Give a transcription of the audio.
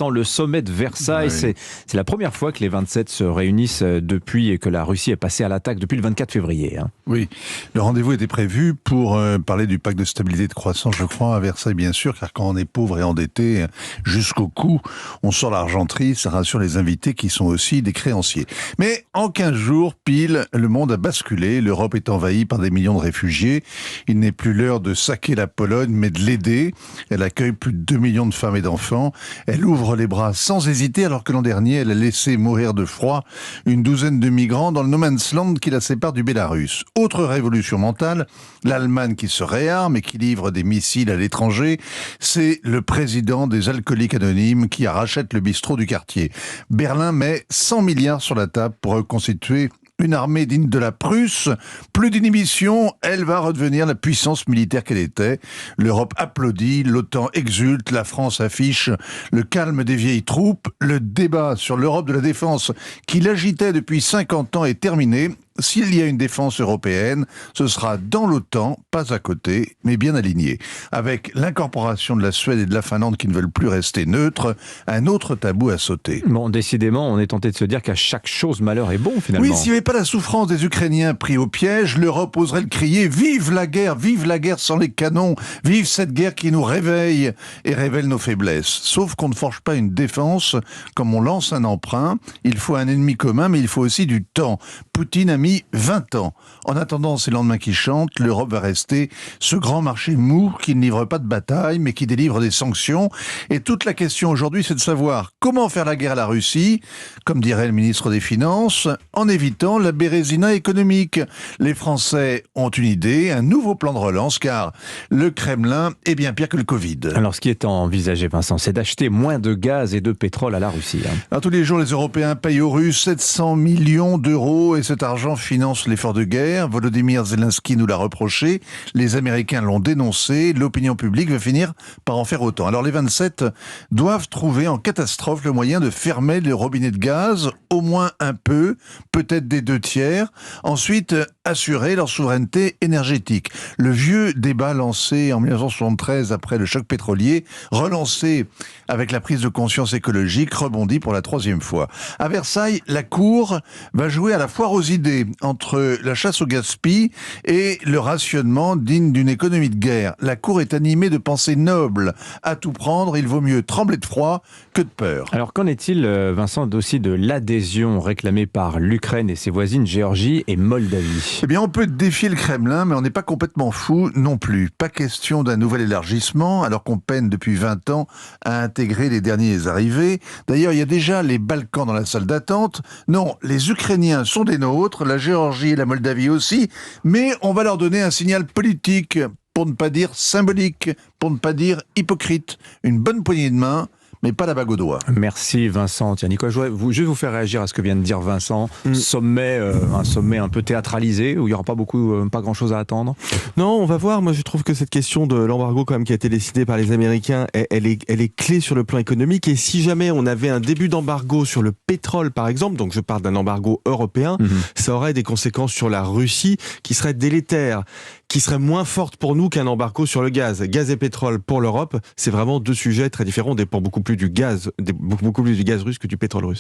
attend le sommet de Versailles. Oui. C'est la première fois que les 27 se réunissent depuis que la Russie est passée à l'attaque, depuis le 24 février. Oui, le rendez-vous était prévu pour parler du pacte de stabilité et de croissance, je crois, à Versailles, bien sûr, car quand on est pauvre et endetté jusqu'au cou, on sort l'argenterie, ça rassure les invités qui sont aussi des créanciers. Mais en 15 jours, pile, le monde a basculé, l'Europe est envahie par des millions de réfugiés. Il n'est plus l'heure de saquer la Pologne, mais de l'aider. Elle accueille plus de 2 millions de femmes et d'enfants. Elle ouvre les bras sans hésiter, alors que l'an dernier, elle a laissé mourir de froid une douzaine de migrants dans le no man's land qui la sépare du Bélarus. Autre révolution mentale, l'Allemagne qui se réarme et qui livre des missiles à l'étranger. C'est le président des alcooliques anonymes qui rachète le bistrot du quartier. Berlin met 100 milliards sur la table pour reconstituer une armée digne de la Prusse. Plus d'inhibition, elle va redevenir la puissance militaire qu'elle était. L'Europe applaudit, l'OTAN exulte, la France affiche le calme des vieilles troupes. Le débat sur l'Europe de la défense qui l'agitait depuis 50 ans est terminé. S'il y a une défense européenne, ce sera dans l'OTAN, pas à côté, mais bien aligné. Avec l'incorporation de la Suède et de la Finlande qui ne veulent plus rester neutres, un autre tabou à sauter. Bon, décidément, on est tenté de se dire qu'à chaque chose, malheur est bon, finalement. Oui, s'il n'y avait pas la souffrance des Ukrainiens pris au piège, l'Europe oserait le crier « Vive la guerre sans les canons, vive cette guerre qui nous réveille et révèle nos faiblesses ». Sauf qu'on ne forge pas une défense comme on lance un emprunt. Il faut un ennemi commun, mais il faut aussi du temps. Poutine a mis 20 ans. En attendant ces lendemains qui chantent, l'Europe va rester ce grand marché mou qui ne livre pas de bataille, mais qui délivre des sanctions. Et toute la question aujourd'hui, c'est de savoir comment faire la guerre à la Russie, comme dirait le ministre des Finances, en évitant la bérésina économique. Les Français ont une idée, un nouveau plan de relance, car le Kremlin est bien pire que le Covid. Alors, ce qui est envisagé, Vincent, c'est d'acheter moins de gaz et de pétrole à la Russie. Alors, tous les jours, les Européens payent aux Russes 700 millions d'euros et cet argent finance l'effort de guerre. Volodymyr Zelensky nous l'a reproché. Les Américains l'ont dénoncé. L'opinion publique va finir par en faire autant. Alors, les 27 doivent trouver en catastrophe le moyen de fermer les robinets de gaz, au moins un peu, peut-être des 2/3. Ensuite, assurer leur souveraineté énergétique. Le vieux débat lancé en 1973 après le choc pétrolier, relancé avec la prise de conscience écologique, rebondit pour la 3e fois. À Versailles, la Cour va jouer à la foire aux idées entre la chasse au gaspille et le rationnement digne d'une économie de guerre. La Cour est animée de pensées nobles. À tout prendre, il vaut mieux trembler de froid que de peur. Alors, qu'en est-il, Vincent, aussi de l'adhésion réclamée par l'Ukraine et ses voisines Géorgie et Moldavie ? Eh bien, on peut défier le Kremlin, mais on n'est pas complètement fou non plus. Pas question d'un nouvel élargissement, alors qu'on peine depuis 20 ans à intégrer les derniers arrivés. D'ailleurs, il y a déjà les Balkans dans la salle d'attente. Non, les Ukrainiens sont des nôtres, la Géorgie et la Moldavie aussi, mais on va leur donner un signal politique, pour ne pas dire symbolique, pour ne pas dire hypocrite. Une bonne poignée de main, mais pas la bague au doigt. Merci Vincent. Tiens Nicolas, je vais vous faire réagir à ce que vient de dire Vincent. Un sommet un peu théâtralisé, où il n'y aura pas grand chose à attendre. Non, on va voir. Moi, je trouve que cette question de l'embargo quand même qui a été décidée par les Américains, elle est clé sur le plan économique. Et si jamais on avait un début d'embargo sur le pétrole, par exemple, donc je parle d'un embargo européen, ça aurait des conséquences sur la Russie qui seraient délétères, qui seraient moins fortes pour nous qu'un embargo sur le gaz. Gaz et pétrole pour l'Europe, c'est vraiment deux sujets très différents. On dépend beaucoup plus du gaz russe que du pétrole russe.